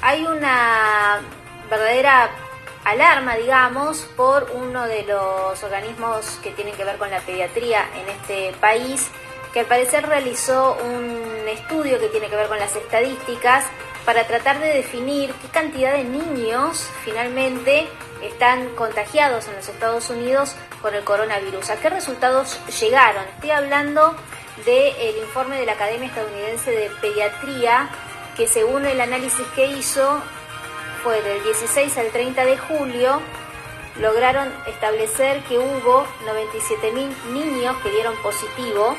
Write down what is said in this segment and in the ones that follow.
hay una verdadera alarma, digamos, por uno de los organismos que tienen que ver con la pediatría en este país, que al parecer realizó un estudio que tiene que ver con las estadísticas para tratar de definir qué cantidad de niños finalmente están contagiados en los Estados Unidos con el coronavirus. ¿A qué resultados llegaron? Estoy hablando del informe de la Academia Estadounidense de Pediatría, que según el análisis que hizo, fue del 16 al 30 de julio, lograron establecer que hubo 97.000 niños que dieron positivo.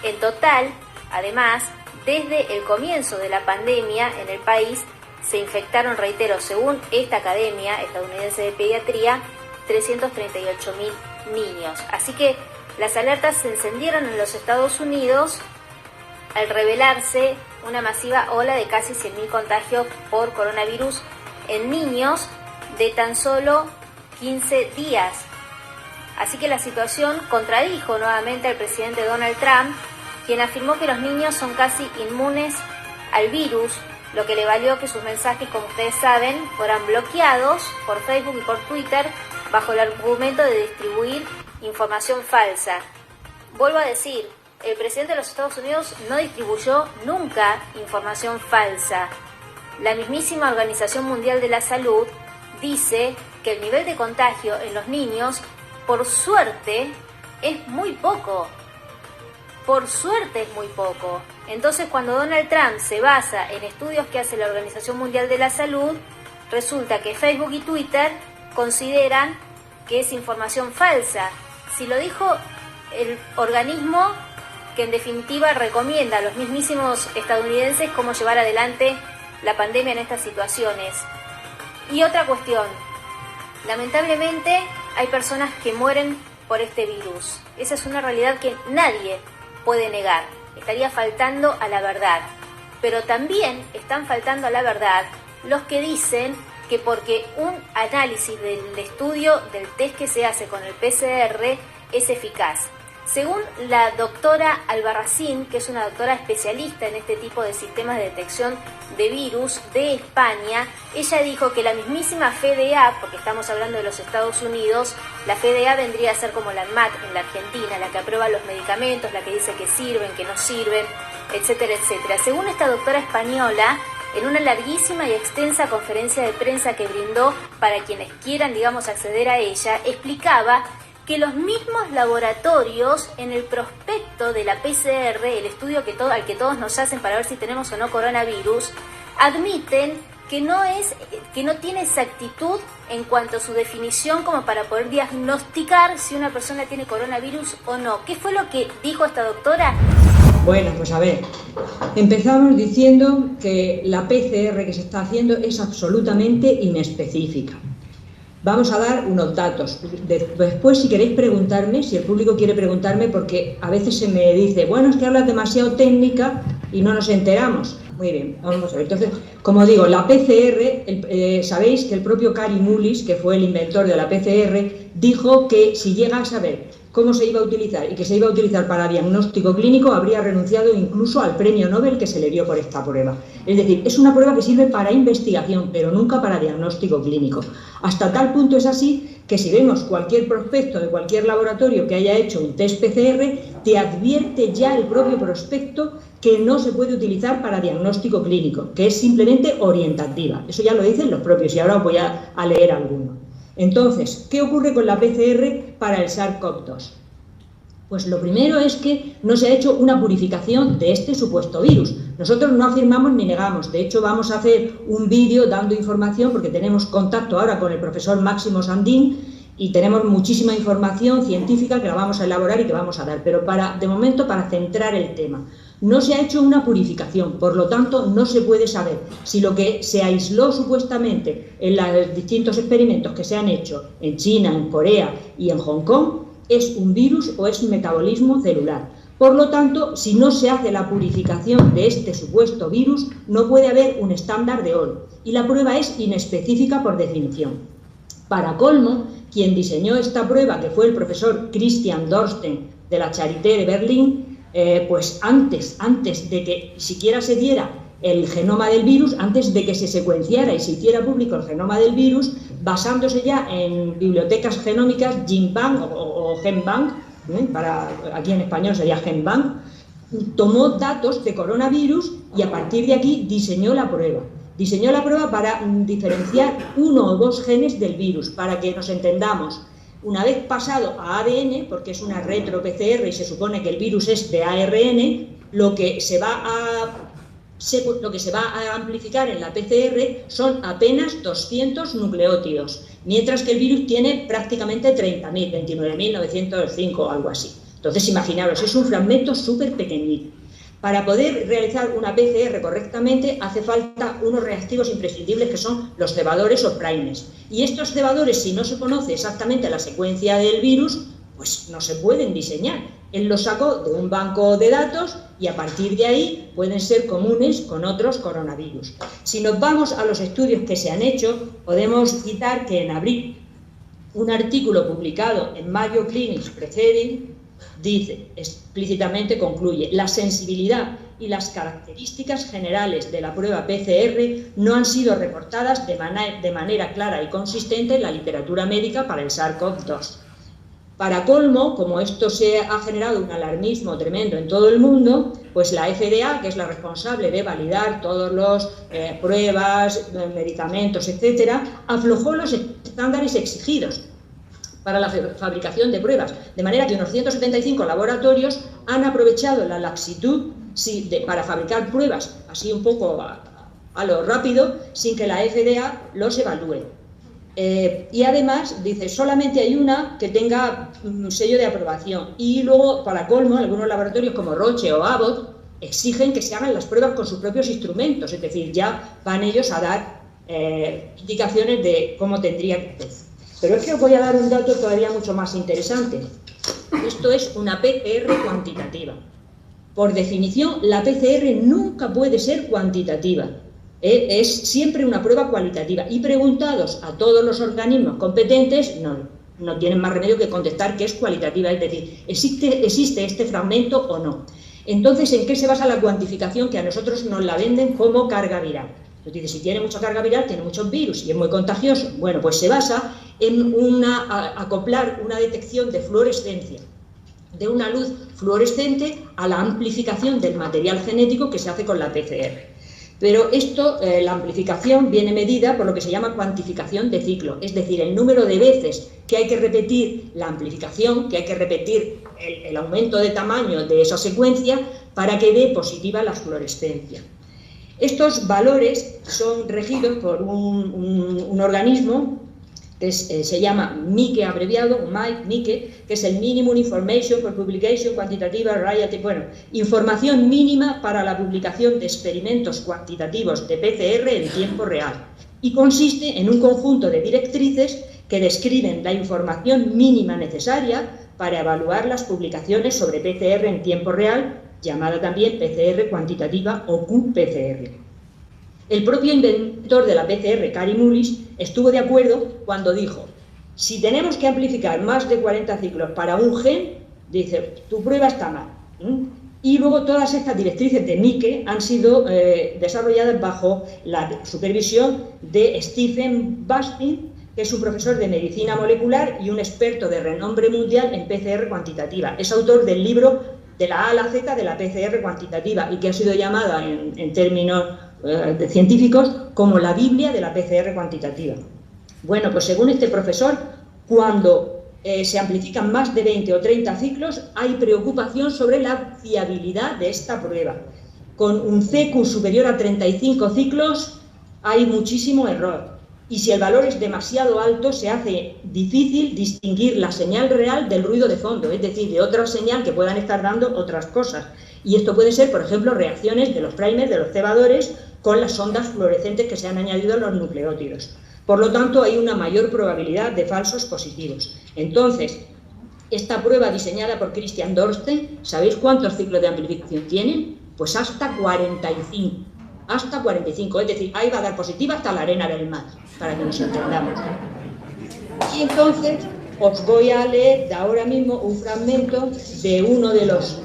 En total, además, desde el comienzo de la pandemia en el país, se infectaron, reitero, según esta Academia Estadounidense de Pediatría, 338.000 niños. Así que las alertas se encendieron en los Estados Unidos al revelarse una masiva ola de casi 100.000 contagios por coronavirus en niños de tan solo 15 días. Así que la situación contradijo nuevamente al presidente Donald Trump, quien afirmó que los niños son casi inmunes al virus, lo que le valió que sus mensajes, como ustedes saben, fueran bloqueados por Facebook y por Twitter bajo el argumento de distribuir información falsa. Vuelvo a decir, el presidente de los Estados Unidos no distribuyó nunca información falsa. La mismísima Organización Mundial de la Salud dice que el nivel de contagio en los niños, por suerte, es muy poco. Por suerte es muy poco. Entonces, cuando Donald Trump se basa en estudios que hace la Organización Mundial de la Salud, resulta que Facebook y Twitter consideran que es información falsa. Si lo dijo el organismo que en definitiva recomienda a los mismísimos estadounidenses cómo llevar adelante la pandemia en estas situaciones. Y otra cuestión, lamentablemente hay personas que mueren por este virus. Esa es una realidad que nadie puede negar. Estaría faltando a la verdad. Pero también están faltando a la verdad los que dicen que porque un análisis del estudio del test que se hace con el PCR es eficaz. Según la doctora Albarracín, que es una doctora especialista en este tipo de sistemas de detección de virus de España, ella dijo que la mismísima FDA, porque estamos hablando de los Estados Unidos, la FDA vendría a ser como la ANMAT en la Argentina, la que aprueba los medicamentos, la que dice que sirven, que no sirven, etcétera, etcétera. Según esta doctora española, en una larguísima y extensa conferencia de prensa que brindó para quienes quieran, digamos, acceder a ella, explicaba que los mismos laboratorios en el prospecto de la PCR, el estudio al que todos nos hacen para ver si tenemos o no coronavirus, admiten que no tiene exactitud en cuanto a su definición como para poder diagnosticar si una persona tiene coronavirus o no. ¿Qué fue lo que dijo esta doctora? Bueno, pues a ver, empezamos diciendo que la PCR que se está haciendo es absolutamente inespecífica. Vamos a dar unos datos. Después, si queréis preguntarme, si el público quiere preguntarme, porque a veces se me dice, bueno, es que hablas demasiado técnica y no nos enteramos. Muy bien, vamos a ver. Entonces, como digo, la PCR, sabéis que el propio Kary Mullis, que fue el inventor de la PCR, dijo que si llega a saber cómo se iba a utilizar y que se iba a utilizar para diagnóstico clínico, habría renunciado incluso al premio Nobel que se le dio por esta prueba. Es decir, es una prueba que sirve para investigación, pero nunca para diagnóstico clínico. Hasta tal punto es así que si vemos cualquier prospecto de cualquier laboratorio que haya hecho un test PCR, te advierte ya el propio prospecto que no se puede utilizar para diagnóstico clínico, que es simplemente orientativa. Eso ya lo dicen los propios y ahora os voy a leer alguno. Entonces, ¿qué ocurre con la PCR para el SARS-CoV-2? Pues lo primero es que no se ha hecho una purificación de este supuesto virus. Nosotros no afirmamos ni negamos. De hecho, vamos a hacer un vídeo dando información porque tenemos contacto ahora con el profesor Máximo Sandín y tenemos muchísima información científica que la vamos a elaborar y que vamos a dar. Pero de momento, para centrar el tema, no se ha hecho una purificación, por lo tanto no se puede saber si lo que se aisló supuestamente en los distintos experimentos que se han hecho en China, en Corea y en Hong Kong es un virus o es un metabolismo celular. Por lo tanto, si no se hace la purificación de este supuesto virus, no puede haber un estándar de oro y la prueba es inespecífica por definición. Para colmo, quien diseñó esta prueba, que fue el profesor Christian Dorsten de la Charité de Berlín, pues antes de que siquiera se diera el genoma del virus antes de que se secuenciara y se hiciera público el genoma del virus, basándose ya en bibliotecas genómicas, GenBank o GenBank, para, aquí en español sería GenBank, tomó datos de coronavirus y a partir de aquí diseñó la prueba. Diseñó la prueba para diferenciar 1 o 2 genes del virus, para que nos entendamos. Una vez pasado a ADN, porque es una retro-PCR y se supone que el virus es de ARN, lo que se va a amplificar en la PCR son apenas 200 nucleótidos, mientras que el virus tiene prácticamente 30.000, 29.905 o algo así. Entonces, imaginaros, es un fragmento súper pequeñito. Para poder realizar una PCR correctamente hace falta unos reactivos imprescindibles que son los cebadores o primers. Y estos cebadores, si no se conoce exactamente la secuencia del virus, pues no se pueden diseñar. Él los sacó de un banco de datos y a partir de ahí pueden ser comunes con otros coronavirus. Si nos vamos a los estudios que se han hecho, podemos citar que en abril un artículo publicado en Mayo Clinics Proceedings dice, explícitamente concluye, la sensibilidad y las características generales de la prueba PCR no han sido reportadas de manera clara y consistente en la literatura médica para el SARS-CoV-2. Para colmo, como esto se ha generado un alarmismo tremendo en todo el mundo, pues la FDA, que es la responsable de validar todas las pruebas, medicamentos, etcétera, aflojó los estándares exigidos para la fabricación de pruebas, de manera que unos 175 laboratorios han aprovechado la laxitud para fabricar pruebas así un poco a lo rápido, sin que la FDA los evalúe. Y además, dice, solamente hay una que tenga un sello de aprobación. Y luego, para colmo, algunos laboratorios como Roche o Abbott exigen que se hagan las pruebas con sus propios instrumentos, es decir, ya van ellos a dar indicaciones de cómo tendría que ser. Pero es que os voy a dar un dato todavía mucho más interesante. Esto es una PCR cuantitativa. Por definición, la PCR nunca puede ser cuantitativa. Es siempre una prueba cualitativa. Y preguntados a todos los organismos competentes, no tienen más remedio que contestar que es cualitativa. Es decir, ¿existe este fragmento o no? Entonces, ¿en qué se basa la cuantificación que a nosotros nos la venden como carga viral? Entonces dice, si tiene mucha carga viral, tiene muchos virus y es muy contagioso. Bueno, pues se basa en acoplar una detección de fluorescencia, de una luz fluorescente a la amplificación del material genético que se hace con la PCR. Pero esto, la amplificación viene medida por lo que se llama cuantificación de ciclo, es decir, el número de veces que hay que repetir la amplificación, que hay que repetir el aumento de tamaño de esa secuencia para que dé positiva la fluorescencia. Estos valores son regidos por un organismo que se llama MICE abreviado, MICE, que es el Minimum Information for Publication Quantitative Variety, información mínima para la publicación de experimentos cuantitativos de PCR en tiempo real, y consiste en un conjunto de directrices que describen la información mínima necesaria para evaluar las publicaciones sobre PCR en tiempo real, llamada también PCR cuantitativa o qPCR. El propio inventor de la PCR, Kary Mullis, estuvo de acuerdo cuando dijo, si tenemos que amplificar más de 40 ciclos para un gen, dice, tu prueba está mal. Y luego todas estas directrices de MICE han sido desarrolladas bajo la supervisión de Stephen Bastin, que es un profesor de medicina molecular y un experto de renombre mundial en PCR cuantitativa. Es autor del libro de la A a la Z de la PCR cuantitativa y que ha sido llamada en términos de científicos como la Biblia de la PCR cuantitativa. Bueno, pues según este profesor, cuando se amplifican más de 20 o 30 ciclos, hay preocupación sobre la fiabilidad de esta prueba. Con un CQ superior a 35 ciclos hay muchísimo error. Y si el valor es demasiado alto, se hace difícil distinguir la señal real del ruido de fondo, es decir, de otra señal que puedan estar dando otras cosas. Y esto puede ser, por ejemplo, reacciones de los primers, de los cebadores, con las ondas fluorescentes que se han añadido a los nucleótidos. Por lo tanto, hay una mayor probabilidad de falsos positivos. Entonces, esta prueba diseñada por Christian Dorsten, ¿sabéis cuántos ciclos de amplificación tienen? Pues hasta 45. Hasta 45, es decir, ahí va a dar positiva hasta la arena del mar, para que nos entendamos. Y entonces os voy a leer de ahora mismo un fragmento de uno de los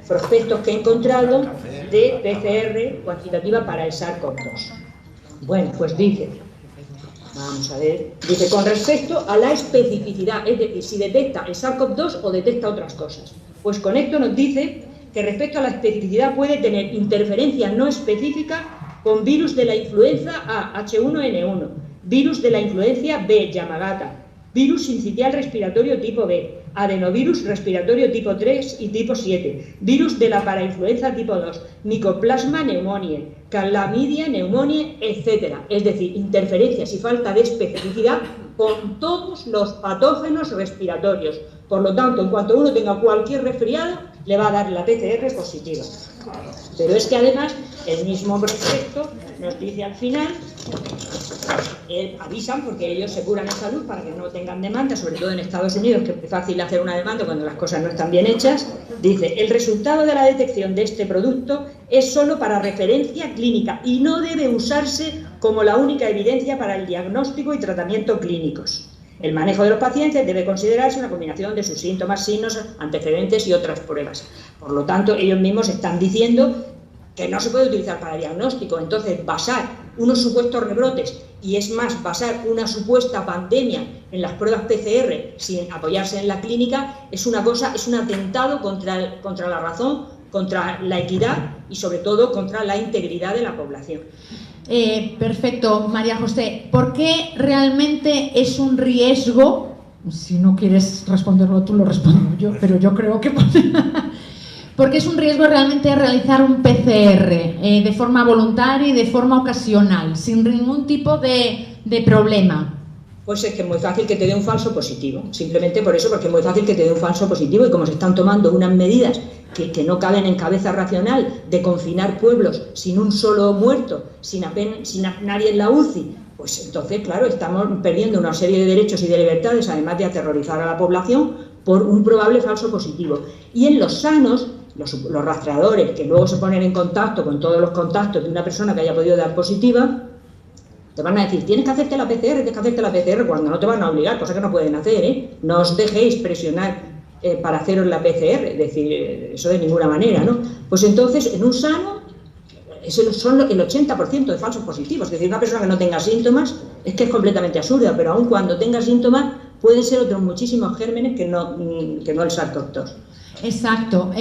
prospectos que he encontrado de PCR cuantitativa para el SARS-CoV-2. Bueno, pues dice, vamos a ver, dice con respecto a la especificidad, es decir, si detecta el SARS-CoV-2 o detecta otras cosas. Pues con esto nos dice que respecto a la especificidad puede tener interferencia no específica con virus de la influenza A, H1N1, virus de la influencia B, Yamagata, virus sincitial respiratorio tipo B, adenovirus respiratorio tipo 3 y tipo 7, virus de la parainfluenza tipo 2, Mycoplasma pneumoniae, Chlamydia pneumoniae, etc. Es decir, interferencias y falta de especificidad con todos los patógenos respiratorios. Por lo tanto, en cuanto uno tenga cualquier resfriado, le va a dar la PCR positiva. Pero es que además, el mismo prospecto nos dice al final, avisan porque ellos se curan en salud para que no tengan demanda, sobre todo en Estados Unidos, que es fácil hacer una demanda cuando las cosas no están bien hechas. Dice, el resultado de la detección de este producto es solo para referencia clínica y no debe usarse como la única evidencia para el diagnóstico y tratamiento clínicos. El manejo de los pacientes debe considerarse una combinación de sus síntomas, signos, antecedentes y otras pruebas. Por lo tanto, ellos mismos están diciendo que no se puede utilizar para diagnóstico. Entonces, basar unos supuestos rebrotes y, es más, basar una supuesta pandemia en las pruebas PCR sin apoyarse en la clínica es una cosa, es un atentado contra la razón, contra la equidad y, sobre todo, contra la integridad de la población. Perfecto, María José. ¿Por qué realmente es un riesgo? Si no quieres responderlo tú, lo respondo yo, pero yo creo que... Porque es un riesgo realmente realizar un PCR de forma voluntaria y de forma ocasional, sin ningún tipo de problema. Pues es que es muy fácil que te dé un falso positivo, simplemente por eso, porque es muy fácil que te dé un falso positivo, y como se están tomando unas medidas que no caben en cabeza racional de confinar pueblos sin un solo muerto, sin nadie en la UCI, pues entonces, claro, estamos perdiendo una serie de derechos y de libertades, además de aterrorizar a la población por un probable falso positivo. Y en los sanos, los rastreadores que luego se ponen en contacto con todos los contactos de una persona que haya podido dar positiva, te van a decir, tienes que hacerte la PCR, cuando no te van a obligar, cosa que no pueden hacer, ¿eh? No os dejéis presionar para haceros la PCR, es decir, eso de ninguna manera, ¿no? Pues entonces, en un sano, son el 80% de falsos positivos, es decir, una persona que no tenga síntomas, es que es completamente absurda, pero aun cuando tenga síntomas, pueden ser otros muchísimos gérmenes que no el SARS-CoV-2. Exacto.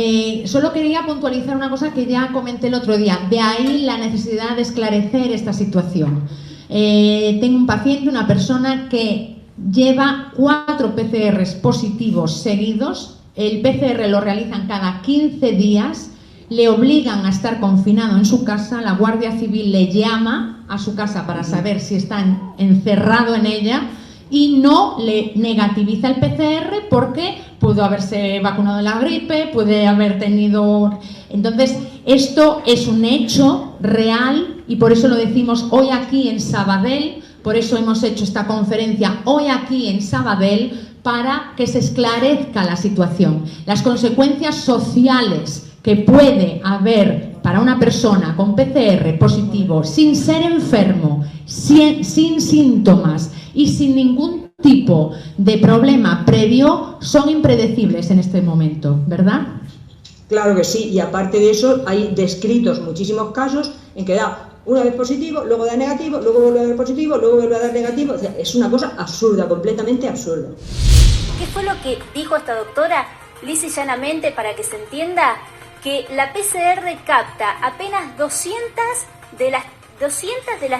Solo quería puntualizar una cosa que ya comenté el otro día. De ahí la necesidad de esclarecer esta situación. Tengo un paciente, una persona que lleva 4 PCRs positivos seguidos. El PCR lo realizan cada 15 días. Le obligan a estar confinado en su casa. La Guardia Civil le llama a su casa para saber si está encerrado en ella. Y no le negativiza el PCR porque pudo haberse vacunado de la gripe, puede haber tenido... Entonces, esto es un hecho real y por eso lo decimos hoy aquí en Sabadell, por eso hemos hecho esta conferencia hoy aquí en Sabadell, para que se esclarezca la situación. Las consecuencias sociales que puede haber para una persona con PCR positivo, sin ser enfermo, sin síntomas y sin ningún tipo de problema previo, son impredecibles en este momento, ¿verdad? Claro que sí, y aparte de eso hay descritos muchísimos casos en que da una vez positivo, luego da negativo, luego vuelve a dar positivo, luego vuelve a dar negativo. O sea, es una cosa absurda, completamente absurda. ¿Qué fue lo que dijo esta doctora? Lisa y llanamente, para que se entienda, que la PCR capta apenas 200 de las 300.000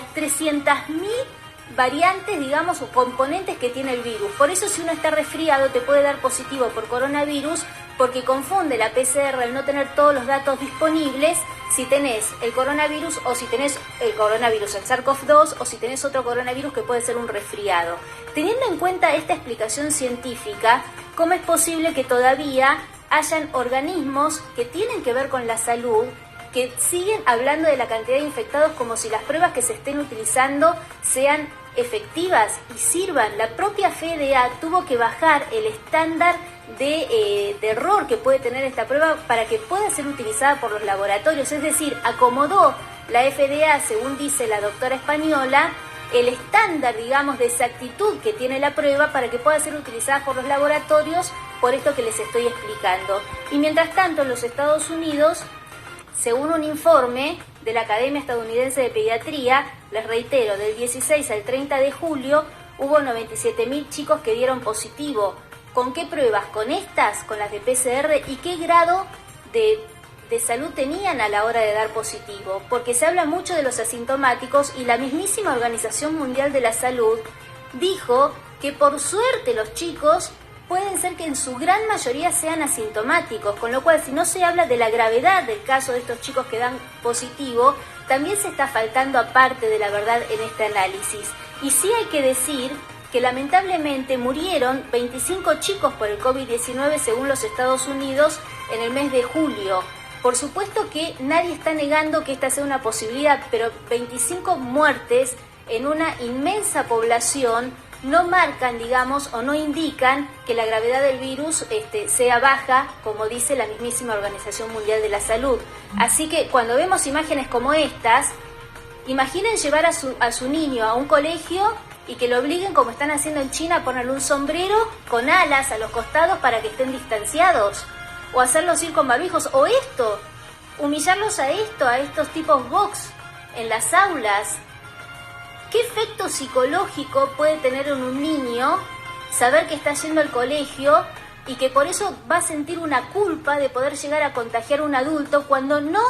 variantes, digamos, o componentes que tiene el virus. Por eso, si uno está resfriado, te puede dar positivo por coronavirus, porque confunde la PCR al no tener todos los datos disponibles, si tenés el coronavirus o si tenés el coronavirus, el SARS-CoV-2, o si tenés otro coronavirus que puede ser un resfriado. Teniendo en cuenta esta explicación científica, ¿cómo es posible que todavía hayan organismos que tienen que ver con la salud que siguen hablando de la cantidad de infectados como si las pruebas que se estén utilizando sean efectivas y sirvan? La propia FDA tuvo que bajar el estándar de error que puede tener esta prueba para que pueda ser utilizada por los laboratorios, es decir, acomodó la FDA, según dice la doctora española, el estándar, digamos, de exactitud que tiene la prueba para que pueda ser utilizada por los laboratorios por esto que les estoy explicando. Y mientras tanto, en los Estados Unidos, según un informe de la Academia Estadounidense de Pediatría, les reitero, del 16 al 30 de julio hubo 97.000 chicos que dieron positivo. ¿Con qué pruebas? Con estas, con las de PCR, y qué grado de salud tenían a la hora de dar positivo, porque se habla mucho de los asintomáticos y la mismísima Organización Mundial de la Salud dijo que por suerte los chicos pueden ser que en su gran mayoría sean asintomáticos, con lo cual si no se habla de la gravedad del caso de estos chicos que dan positivo, también se está faltando aparte de la verdad en este análisis. Y sí hay que decir que lamentablemente murieron 25 chicos por el COVID-19 según los Estados Unidos en el mes de julio. Por supuesto que nadie está negando que esta sea una posibilidad, pero 25 muertes en una inmensa población no marcan, digamos, o no indican que la gravedad del virus sea baja, como dice la mismísima Organización Mundial de la Salud. Así que cuando vemos imágenes como estas, imaginen llevar a su niño a un colegio y que lo obliguen, como están haciendo en China, a ponerle un sombrero con alas a los costados para que estén distanciados, o hacerlos ir con barbijos, o esto, humillarlos a estos tipos box en las aulas. ¿Qué efecto psicológico puede tener en un niño saber que está yendo al colegio y que por eso va a sentir una culpa de poder llegar a contagiar a un adulto cuando no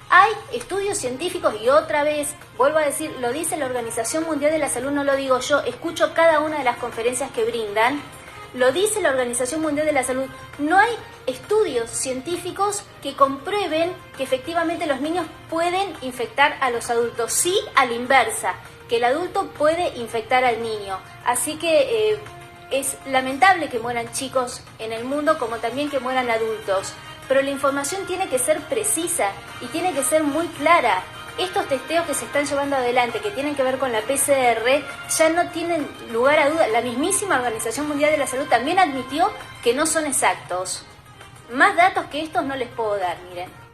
hay estudios científicos? Y otra vez, vuelvo a decir, lo dice la Organización Mundial de la Salud, no lo digo yo, escucho cada una de las conferencias que brindan, lo dice la Organización Mundial de la Salud, no hay estudios científicos que comprueben que efectivamente los niños pueden infectar a los adultos, sí a la inversa, que el adulto puede infectar al niño. Así que es lamentable que mueran chicos en el mundo, como también que mueran adultos. Pero la información tiene que ser precisa y tiene que ser muy clara. Estos testeos que se están llevando adelante, que tienen que ver con la PCR, ya no tienen lugar a duda. La mismísima Organización Mundial de la Salud también admitió que no son exactos. Más datos que estos no les puedo dar, miren.